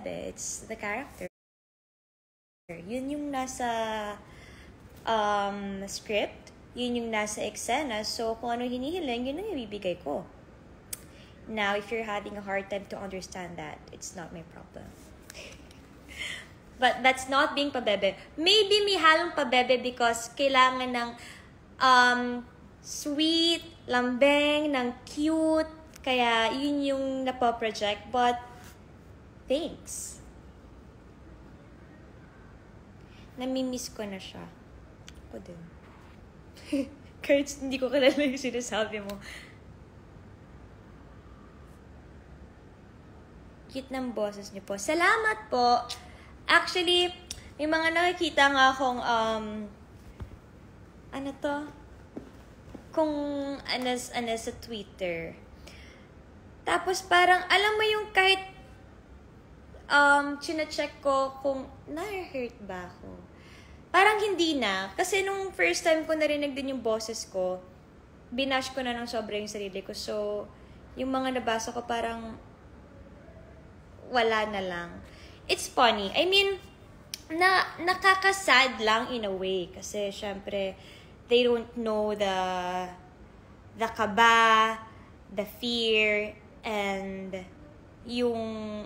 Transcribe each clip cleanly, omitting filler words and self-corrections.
pabebe. It's the character. Yun yung nasa script. Yun yung nasa eksena. So, kung ano hinihiling, yun ang ibibigay ko. Now, if you're having a hard time to understand that, it's not my problem. But that's not being pabebe. Maybe may halong pabebe because kailangan ng sweet, lambeng, ng cute. Kaya yun yung napoproject. But, thanks. Namimiss ko na siya. Ako din. Kahit hindi ko kilala yung sinasabi mo. Cute ng boses niyo po. Salamat po. Actually, may mga nakikita nga akong, ano to? Kung ano sa Twitter. Tapos parang, alam mo yung kahit, chine-check ko kung na-hurt ba ako. Parang hindi na. Kasi nung first time ko narinig din yung boses ko, binash ko na ng sobra yung sarili ko. So, yung mga nabasa ko parang, wala na lang. It's funny. I mean, nakakasad lang in a way. Kasi, syempre, they don't know the kaba, the fear, and yung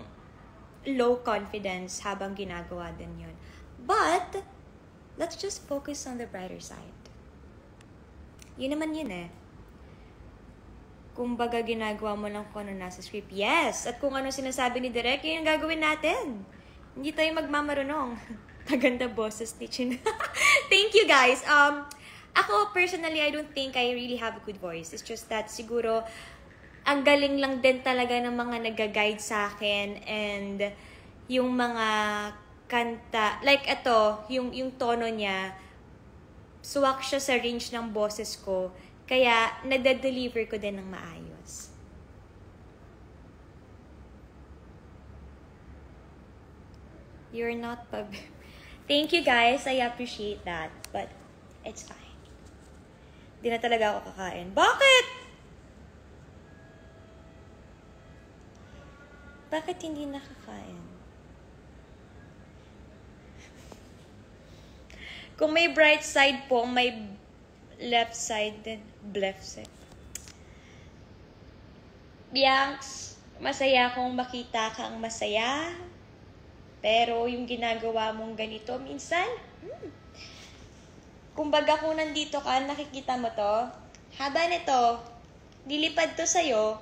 low confidence habang ginagawa din yun. But, let's just focus on the brighter side. Yun naman yun eh. Kung baga ginagawa mo lang kung ano nasa script. Yes! At kung ano sinasabi ni Direk, yun ang gagawin natin. Hindi tayo magmamarunong. Maganda boses ni Chin. Thank you guys. Ako personally, I don't think I really have a good voice. It's just that siguro, ang galing lang din talaga ng mga nag-guide sa akin and yung mga kanta, like ito, yung tono niya, suwak siya sa range ng boses ko. Kaya, nade-deliver ko din ng maayos. You're not Thank you guys. I appreciate that. But, it's fine. Di na talaga ako kakain. Bakit? Bakit hindi nakakain? Kung may bright side po, may left side din. Left side. Bianx, masaya akong makita kang masaya. Pero yung ginagawa mong ganito, minsan, kumbaga kung nandito ka, nakikita mo to, haba nito, lilipad to sa'yo.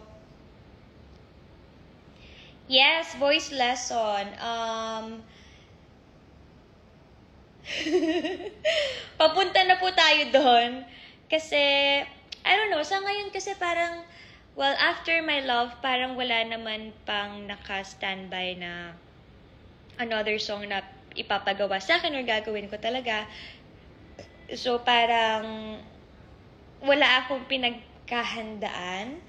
Yes, voice lesson. Papunta na po tayo doon. Kasi, I don't know, sa ngayon kasi parang, well, after my love, parang wala naman pang naka-standby na another song na ipapagawa sa akin or gagawin ko talaga. So, parang wala akong pinagkahandaan,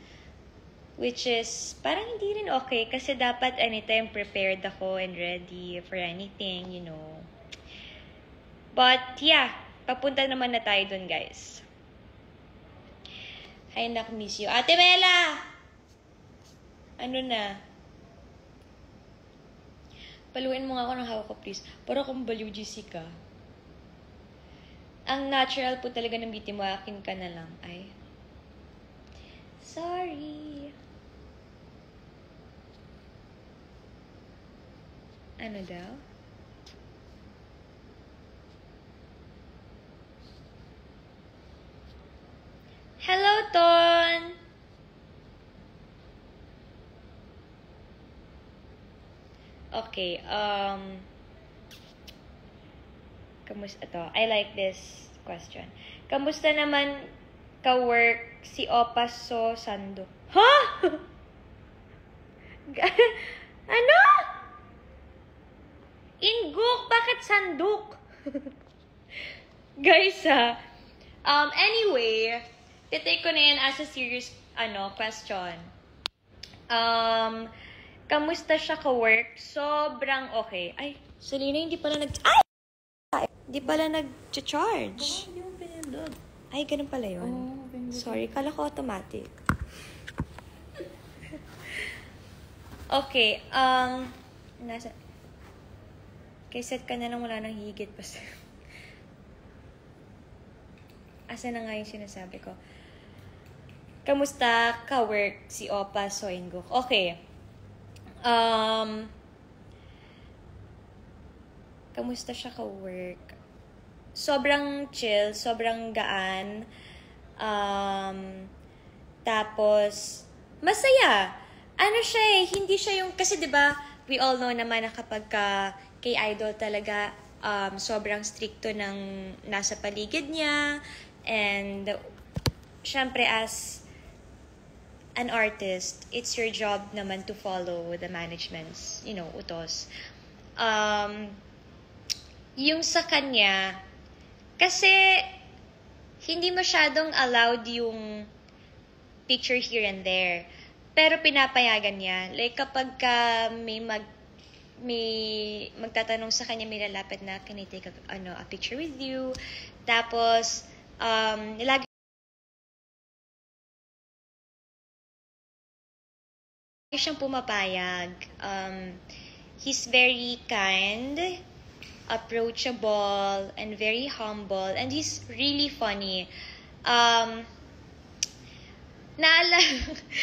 which is parang hindi rin okay kasi dapat anytime prepared ako and ready for anything, you know. But, yeah, papunta naman na tayo dun, guys. Ay, miss you. Ate Mela! Ano na? Paluin mo nga ako ng hawak ko, please. Para akong baliw, Jessica. Ang natural po talaga ng biti mo, akin ka na lang. Ay. Sorry. Ano daw? Hello, Ton! Okay, kamusta to? I like this question. Kamusta naman ka-work si Opaso Sando? Ha? Ano? Ingok? Bakit sanduk? Guys, anyway, titake ko na yan as a serious, question. Kamusta siya ka-work? Sobrang okay. Ay, Selena, hindi pala Hindi pala nag-charge. Ay, ganun pala yun. Sorry, kala ko automatic. Okay, Kay set ka na lang, wala nang higit pa sa... Asa na nga yung sinasabi ko? Kamusta ka-work si Opa Soinguk? Okay. Kamusta siya ka-work? Sobrang chill, sobrang gaan. Tapos, masaya. Ano siya hindi siya yung, kasi 'di ba we all know naman na kapag kay idol talaga, sobrang stricto ng nasa paligid niya. And, syempre as an artist, it's your job naman to follow the management's, utos. Yung sa kanya, kasi hindi masyadong allowed yung picture here and there. Pero pinapayagan niya. Like kapag may magtatanong sa kanya, may lalapit na, can I take a picture with you? Tapos, lagi siyang pumapayag. He's very kind, approachable, and very humble, and he's really funny.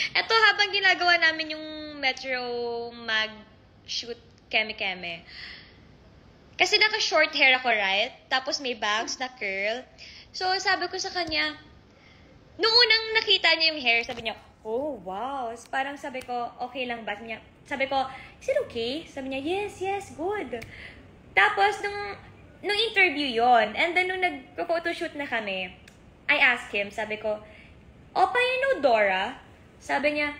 Eto habang ginagawa namin yung Metro mag-shoot Keme-Keme. Kasi naka-short hair ako, right? Tapos may bangs na curl. So, sabi ko sa kanya, nung unang nakita niya yung hair, sabi niya, oh, wow. Parang sabi ko, okay lang ba? Sabi ko, is it okay? Sabi niya, yes, good. Tapos, nung interview yon, and then nung nag-photoshoot na kami, I asked him, sabi ko, Opa, you know Dora? Sabi niya,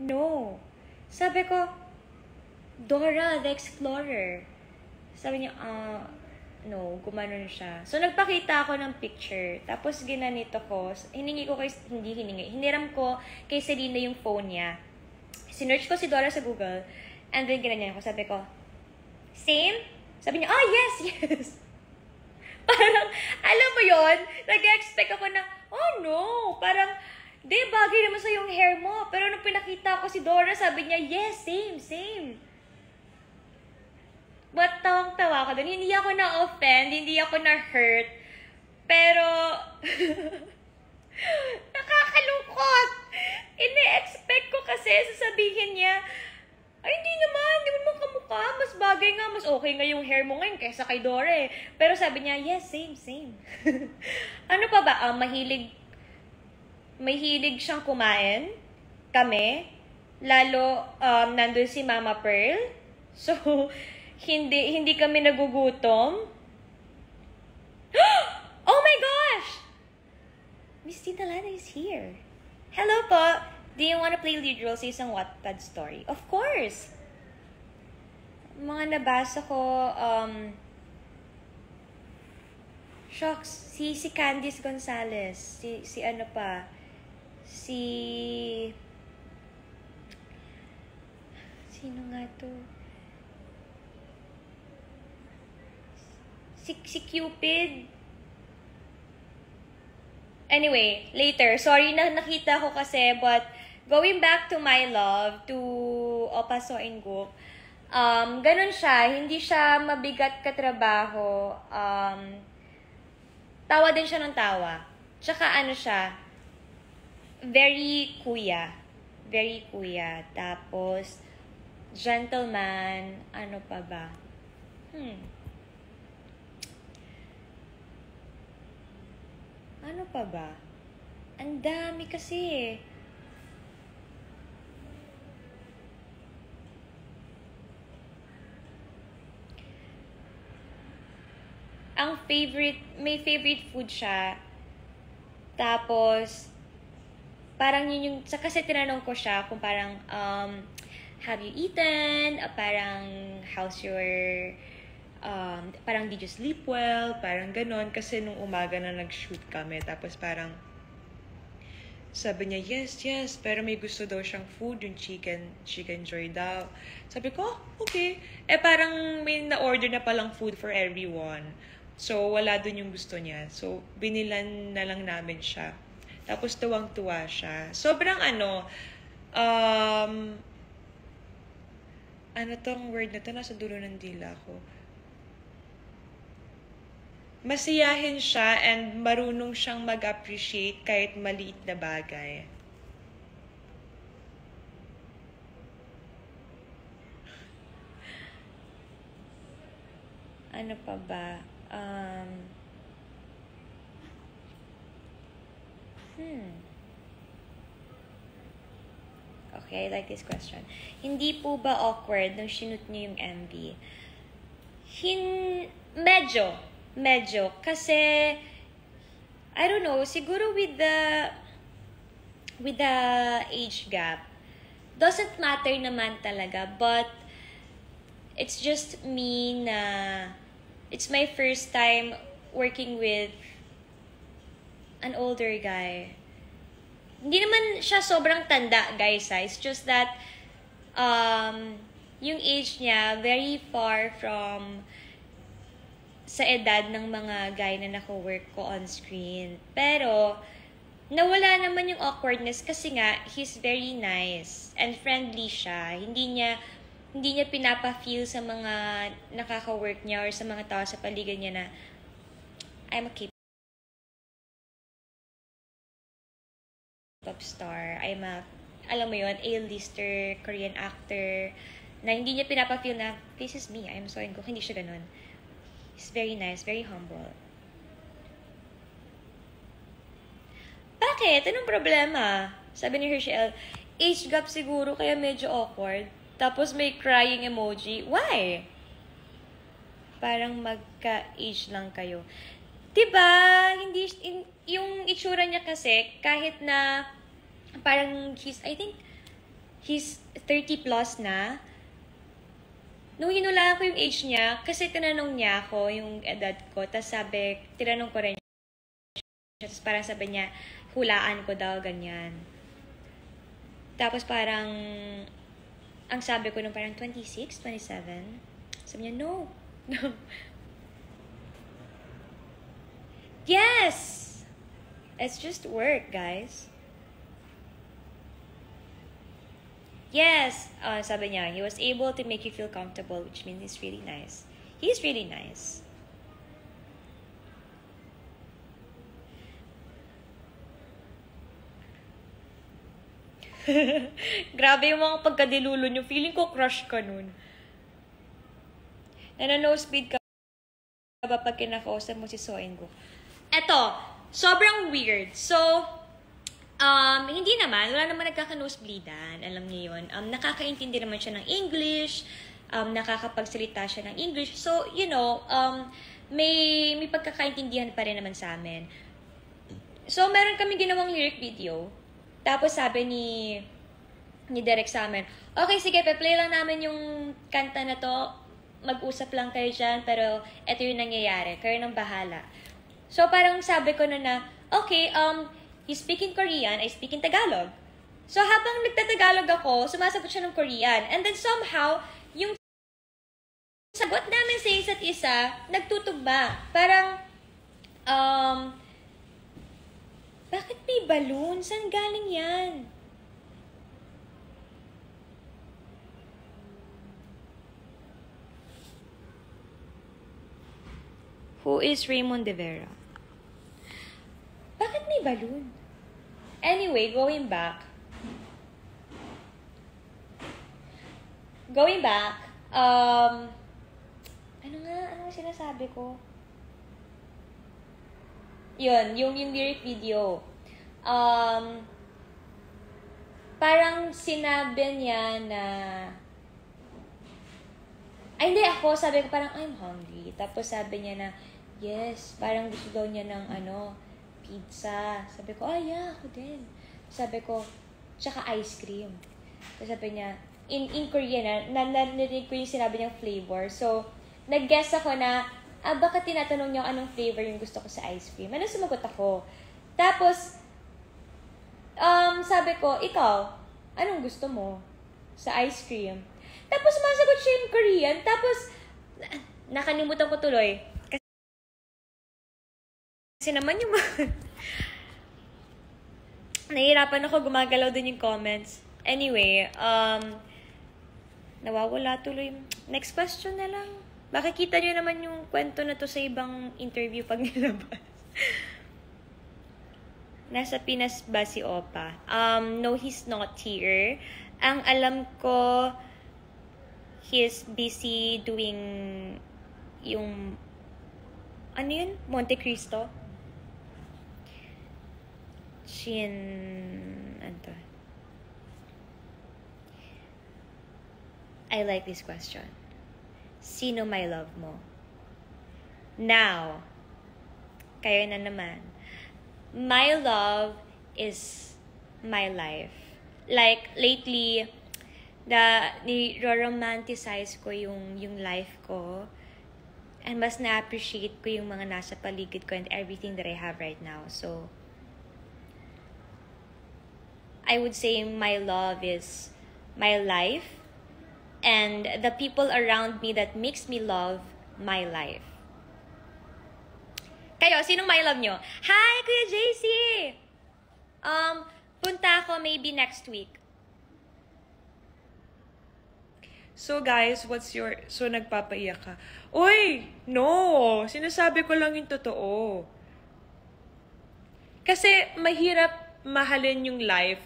no. Sabi ko, Dora the Explorer. Sabi niya, no, gumanon siya. So, nagpakita ako ng picture. Tapos, ginanito ko. Hiniram ko kay Selena yung phone niya. Sinearch ko si Dora sa Google. And then, ginanyan ako. Sabi ko, same? Sabi niya, yes. Parang, alam mo yon, nag-expect ako na, oh no, parang, di, bagay naman sa yung hair mo. Pero nung pinakita ko si Dora, sabi niya, yes, same. But tawang-tawa ko dun. Hindi ako na-offend, hindi ako na-hurt. Pero, nakakalungkot. Ine-expect ko kasi sasabihin niya, ay, hindi naman kamukha. Mas bagay nga, mas okay nga yung hair mo ngayon kaysa kay Dora eh. Pero sabi niya, yes, same. Ano pa ba? Mahilig siyang kumain. Kami. Lalo, nandun si Mama Pearl. So, hindi kami nagugutom. Oh my gosh! Miss Tita Lana is here. Hello po. Do you want to play lead role sa isang Wattpad story? Of course! Mga nabasa ko, shocks, si Candice Gonzalez, si ano pa, sino nga to? Si Cupid. Anyway, later. Sorry na nakita ko kasi, but going back to my love, to Opa Soinguk, ganun siya. Hindi siya mabigat katrabaho. Tawa din siya ng tawa. Tsaka ano siya, very kuya. Very kuya. Tapos, gentleman. Ano pa ba? Ano pa ba? Ang dami kasi eh. May favorite food siya. Tapos, parang yun yung, kasi tinanong ko siya kung parang, have you eaten? Parang, how's your, parang did you sleep well? Parang ganon. Kasi nung umaga na nag-shoot kami. Tapos parang, sabi niya, yes. Pero may gusto daw siyang food, yung chicken joy daw. Sabi ko, okay. Parang may na-order na palang food for everyone. So, wala dun yung gusto niya. So, binilan na lang namin siya. Tapos, tuwang-tuwa siya. Sobrang Ano tong word na to? Nasa dulo ng dila ko. Masiyahin siya and marunong siyang mag-appreciate kahit maliit na bagay. Ano pa ba? Okay, I like this question. Hindi po ba awkward nung shoot niyo yung MV? Medyo. Kasi, I don't know, siguro with the age gap, doesn't matter naman talaga, but it's just me na it's my first time working with an older guy. Hindi naman siya sobrang tanda, guys. It's just that yung age niya very far from sa edad ng mga guy na nako-work ko on screen. Pero nawala naman yung awkwardness kasi nga he's very nice and friendly siya. Hindi niya pinapa-feel sa mga nakaka-work niya or sa mga tao sa paligid niya na I'm a K-pop star. Alam mo yun, A-lister, Korean actor, na hindi niya pinapa-feel na, this is me, I'm so Jungkook. Hindi siya ganun. He's very nice, very humble. Bakit? Anong problema? Sabi ni Hershel, age gap siguro, kaya medyo awkward. Tapos may crying emoji. Why? Parang magka-age lang kayo. Diba? Yung itsura niya kasi, kahit na parang I think he's 30 plus na. Nung hinulaan ko yung age niya, kasi tinanong niya ako yung edad ko, tapos tinanong ko rin siya, tapos parang sabi niya, hulaan ko daw, ganyan. Tapos parang, ang sabi ko nung parang 26, 27, sabi niya, no. Yes! It's just work, guys. Yes, sabi niya, he was able to make you feel comfortable, which means he's really nice. He's really nice. Grabe yung mga pagkadilulo niyo. Feeling ko crush ka nun. No speed ka ba pag kinakausap mo si So Jungkook? Eto, sobrang weird. So, hindi naman. Wala naman nagkaka-nosebleedan. Alam niyo yun. Nakakaintindi naman siya ng English. Nakakapagsalita siya ng English. So, may pagkakaintindihan pa rin naman sa amin. So, meron kami ginawang lyric video. Tapos sabi ni Derek sa amin, okay, sige, pe-play lang namin yung kanta na to. Mag-usap lang kayo dyan, pero ito yung nangyayari. Kayo nang bahala. So, parang sabi ko na, okay, you speak in Korean, I speak in Tagalog. So, habang nagtatagalog ako, sumasagot siya ng Korean. And then somehow, yung sagot namin sa isa't isa, nagtutugma. Parang, bakit may balloon? Saan galing yan? Who is Raymond De Vera? Bakit may balloon? Anyway, going back, ano nga sinasabi ko? Yun, yung lyric video. Parang sinabi niya na, hindi ako, sabi ko parang, I'm hungry. Tapos sabi niya na, yes, parang gusto daw niya ng pizza. Sabi ko, yeah, ako din. Sabi ko, tsaka ice cream. Tapos sabi niya, in Korean, narinig ko yung sinabi niyang flavor. So, nag-guess ako na, baka tinatanong niya anong flavor yung gusto ko sa ice cream. Ano, sumagot ako. Tapos, sabi ko, ikaw, anong gusto mo sa ice cream? Tapos, masagot siya yung Korean. Tapos, nakalimutan ko tuloy. Kasi naman yung nahihirapan ako, gumagalaw din yung comments. Anyway, Nawawala tuloy. Next question na lang. Makikita nyo naman yung kwento na to sa ibang interview pag nilabas. Nasa Pinas ba si Opa? No, he's not here. Ang alam ko, he's busy doing yung, ano yun? Monte Cristo? I like this question. Sino my love mo? Now, kayo na naman. My love is my life. Like, lately, ni-romanticize ko yung life ko. And mas na-appreciate ko yung mga nasa paligid ko and everything that I have right now. So, I would say my love is my life and the people around me that makes me love my life. Kayo, sinong my love nyo? Hi, Kuya JC! Punta ako maybe next week. So guys, so nagpapaiyak ka? Uy! No! Sinasabi ko lang yung totoo. Kasi mahirap mahalin yung life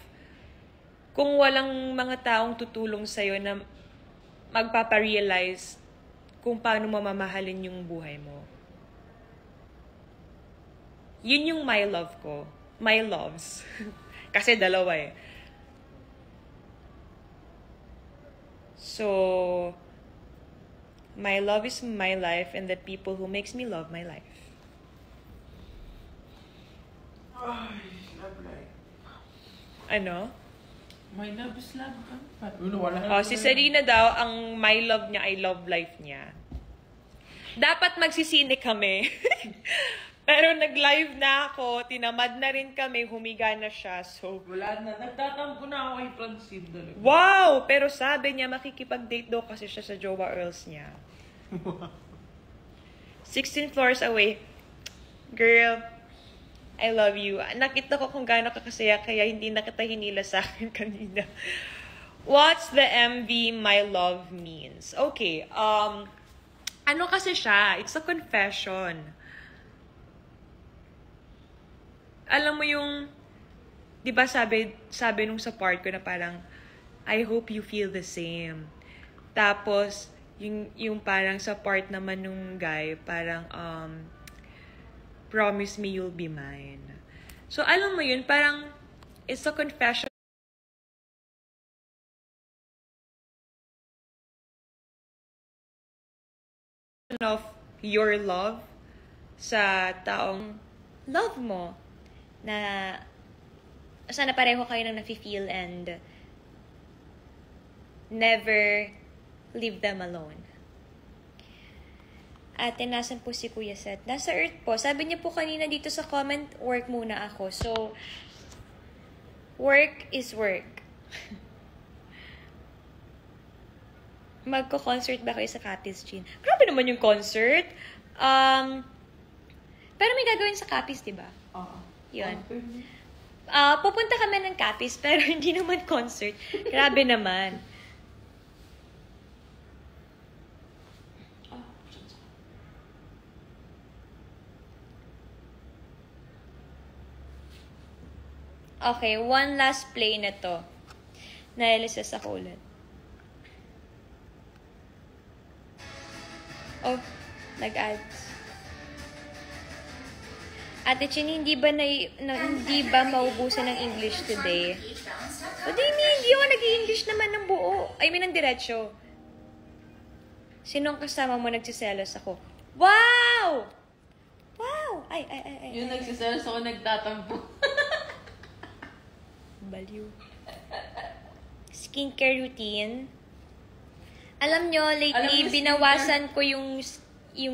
kung walang mga taong tutulong sa'yo na magpaparealize kung paano mamamahalin yung buhay mo. Yun yung my love ko. My loves. Kasi dalawa eh. So, my love is my life and the people who makes me love my life. Ay, love life. Ano? My love is love. Si Serena daw, ang my love niya ay love life niya. Dapat magsisine kami. Pero nag-live na ako, tinamad na rin kami, humiga na siya. So, Wala na. Nagtatampo na ako kay Francine talaga. wow! Pero sabi niya, makikipag-date daw kasi siya sa Jowa Earls niya. 16 floors away. Girl, I love you. Nakita ko kung gaano ka kasaya, kaya hindi na kita hinila sa akin kanina. What's the MV My Love means? Okay, ano kasi siya? It's a confession. Alam mo yung, di ba sabi nung sa part ko na parang, I hope you feel the same. Tapos, yung parang sa part naman nung guy, parang, promise me you'll be mine. So, alam mo yun, parang, it's a confession of your love sa taong Love mo. Na sana pareho kayo nang nafe-feel and never leave them alone. Ate, nasan po si Kuya Seth? Nasa Earth po. Sabi niya po kanina dito sa comment, work muna ako. So, work is work. Magko-concert ba kayo sa Capiz, Jean? Grabe naman yung concert. Pero may gagawin sa Capiz, diba? Oo. Yun. Pupunta kami ng Capiz, pero hindi naman concert. Grabe naman. Okay, one last play na to. Nailisis ako ulit. Oh, nag-ads. Ate Chin, hindi ba maubusan ng English today? O hindi ako nag-i-English naman ng buo. I mean, ng diretsyo. Sinong kasama mo nagsiselos ako? Wow! Wow! Ay. Yung nagsiselos ako, nagtatampo. Baliw. Skincare routine. Alam nyo, lately, binawasan ko yung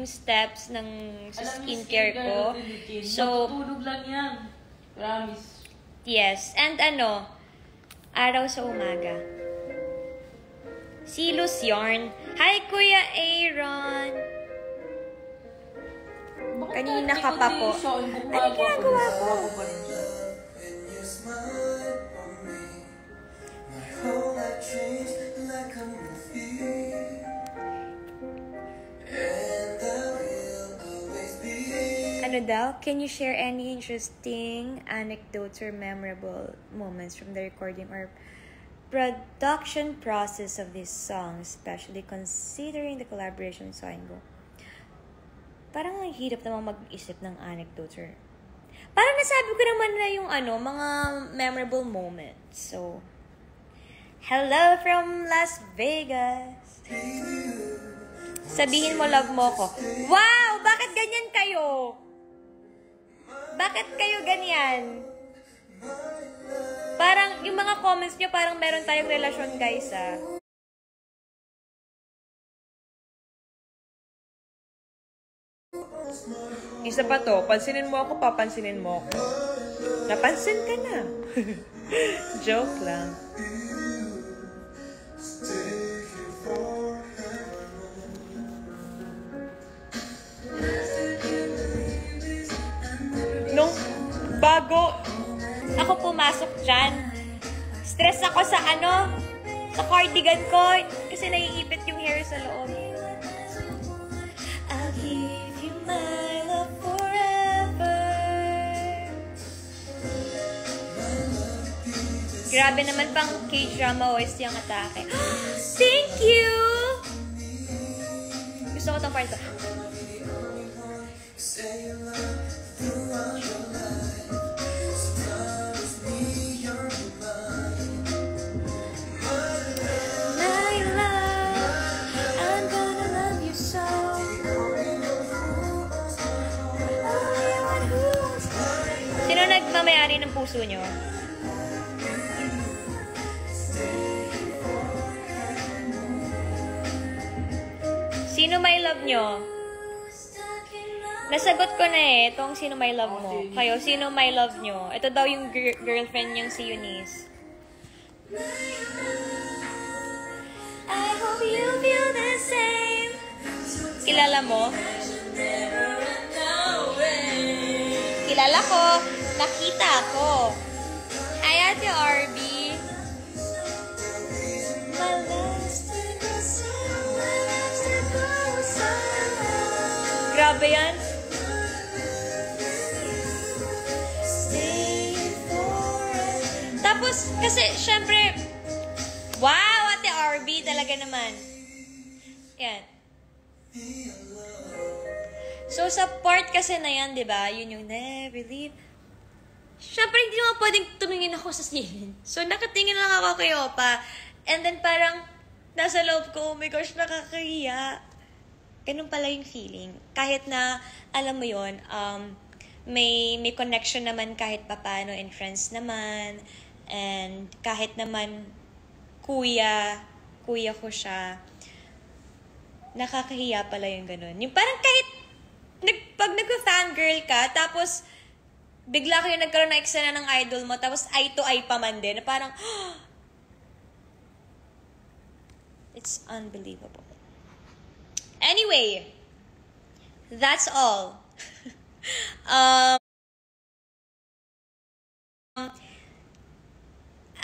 steps ng skincare ko. So, matutulog lang yan. Promise. Yes. And araw sa umaga. Silos Yarn. Hi, Kuya Aaron! Kanina ka pa po. Ano ginagawa ko? My whole life changed like a movie. ano daw, can you share any interesting anecdotes or memorable moments from the recording or production process of this song, especially considering the collaboration with Soingo? Parang ang hirap namang mag-isip ng anecdotes or... Parang nasabi ko naman na yung mga memorable moments. So, hello from Las Vegas. Sabihin mo love mo ko. Wow! Bakit ganyan kayo? Bakit kayo ganyan? Parang, yung mga comments nyo, parang meron tayong relasyon, guys, ah. Isa pa to, pansinin mo ako, papansinin mo ako. Napansin ka na. Joke lang. Nung bago ako pumasok dyan, stress ako sa sa cardigan ko, kasi naiipit yung hair sa loob. I'll give you my love forever. Grabe naman pang K-drama voice yung atake. Thank you! Gusto ko itong part to. Nagmamayari ng puso nyo? Sino may love nyo? Nasagot ko na itong sino may love mo. Kayo, sino may love nyo? Ito daw yung girlfriend niyang si Eunice. I hope you feel the same. Kilala mo? Kilala ko. Nakita ko. Hi, Ate Arby. Grabe yan. Tapos, kasi, syempre, wow, Ate Arby, talaga naman. Yan. So, sa part kasi na yan, di ba? Yun yung never leave. Siyempre, hindi naman pwedeng tumingin ako sa ceiling. So, nakatingin lang ako kay Opa. And then, parang, nasa loob ko, oh my gosh, nakakahiya. Ganun pala yung feeling. Kahit na, alam mo yon, may connection naman kahit papano and friends naman. And kahit naman, kuya ko siya. Nakakahiya pala yung ganun. Yung parang kahit, pag nag-fangirl ka, tapos, bigla kayo nagkaroon na eksena ng idol mo, tapos eye to eye pa man din, na parang, it's unbelievable. Anyway, that's all.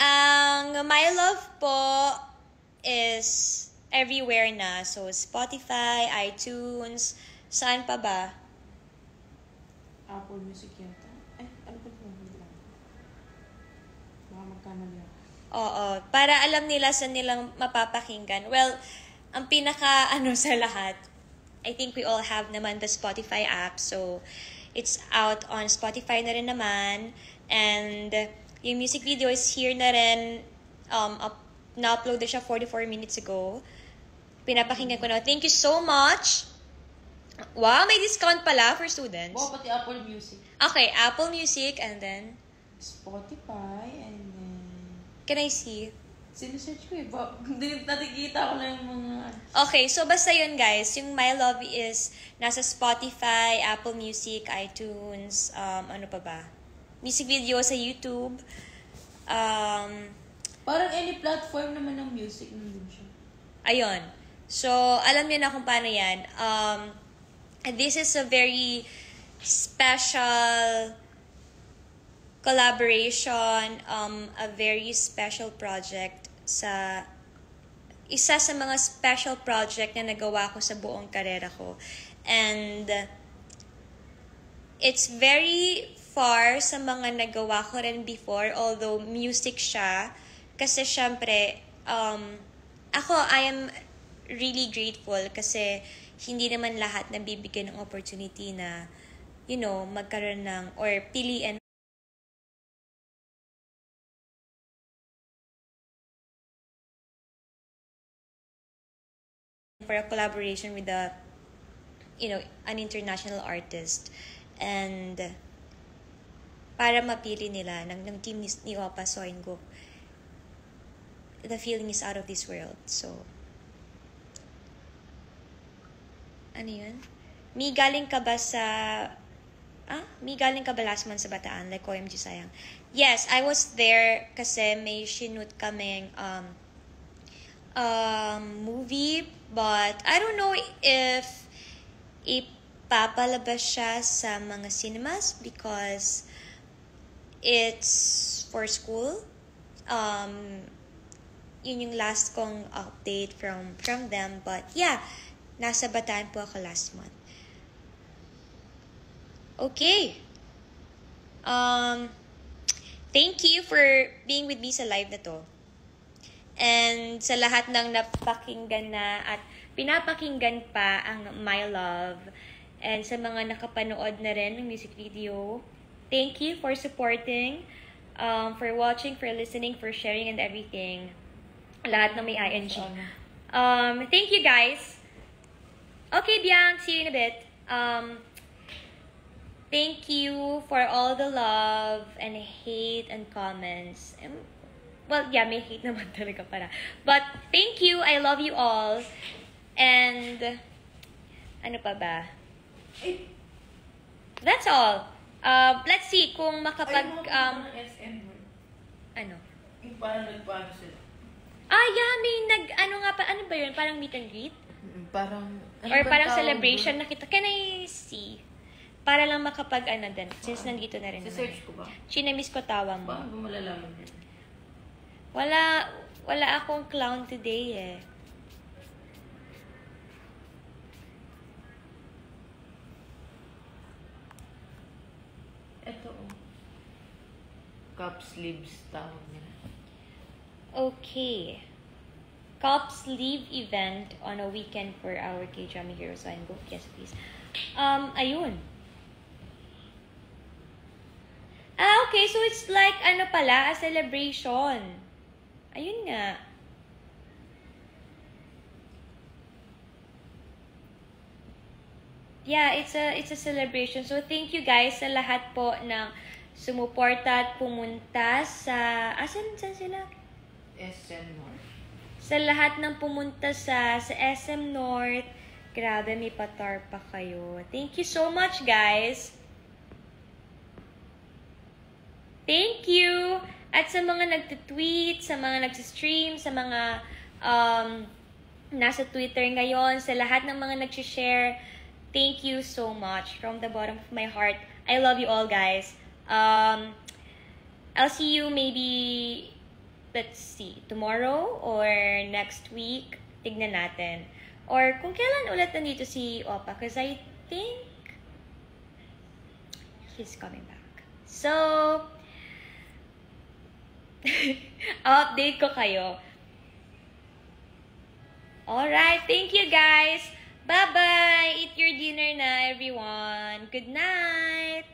Ang My Love po is everywhere na. So, Spotify, iTunes, saan pa ba? Apple Music yata. Ay, ano ba ito? Baka magkamali ako. Oo, para alam nila saan nilang mapapakinggan. Well, ang pinaka sa lahat, I think we all have naman the Spotify app. So, it's out on Spotify na rin naman. And yung music video is here na rin. Na-upload na siya 44 minutes ago. Pinapakinggan ko na. Thank you so much. Wow, may discount pala for students. Wow, pati Apple Music. Okay, Apple Music and then... Spotify and then... Can I see? Sinesearch ko eh. Hindi natikita ko lang yung mga... Okay, so basta yun guys. Yung My Love is nasa Spotify, Apple Music, iTunes, ano pa ba? Music video sa YouTube. Parang any platform naman ng music nandun siya. Ayun. So, alam niyo na kung paano yan. This is a very special collaboration, a very special project sa isa sa mga special project na nagawa ko sa buong karera ko. And it's very far sa mga nagawa ko rin before, although music siya. Kasi syempre, ako, I am really grateful kasi hindi naman lahat nabibigyan ng opportunity na, magkaroon ng, or piliin for a collaboration with an international artist. And para mapili nila ng team ni Opa Soingo, the feeling is out of this world. So, ano yun? May galing ka ba last month sa Bataan? Like OMG sayang. Yes, I was there kasi may shoot kaming movie, but I don't know if ipapalabas siya sa mga cinemas because it's for school. Yun yung last kong update from them, but yeah, nasa Bataan po ako last month. Okay. Thank you for being with me sa live na to. And sa lahat ng napakinggan na at pinapakinggan pa ang My Love, and sa mga nakapanood na rin ng music video, thank you for supporting, for watching, for listening, for sharing, and everything. Lahat ng may ING. Thank you guys. Okay, Biang, see you in a bit. Thank you for all the love and hate and comments. Well, yeah, may hate naman talaga para. But thank you. I love you all. And ano pa ba? That's all. Let's see kung makapag SM. ano? Yung parang nagpaano sila. Yeah, may ano ba yun? Parang meet and greet? Parang Or parang celebration na kita. Can I see? Para lang makapag din. Since nandito na rin. search ko ba? Chinamiss ko tawa mo. Paano ba malalaman din? Wala akong clown today eh. Ito cup sleeves tawag nila. Okay. Cup sleeve event on a weekend for our K-Drama Heroes. And go. Yes, please. Ayun. Okay. So it's like, a celebration. Ayun nga. Yeah, it's a celebration. So thank you guys sa lahat po ng sumuporta at pumunta sa saan sila? SM North. Sa lahat ng pumunta sa SM North. Grabe, may patar pa kayo. Thank you so much, guys. Thank you. At sa mga nagtitweet, sa mga nagsistream, sa mga nasa Twitter ngayon, sa lahat ng mga nagsishare, thank you so much from the bottom of my heart. I love you all, guys. I'll see you maybe, let's see, tomorrow or next week. Tignan natin. Or kung kailan ulit nandito si Opa, because I think he's coming back. So, update ko kayo. Alright, thank you guys. Bye-bye. Eat your dinner na, everyone. Good night.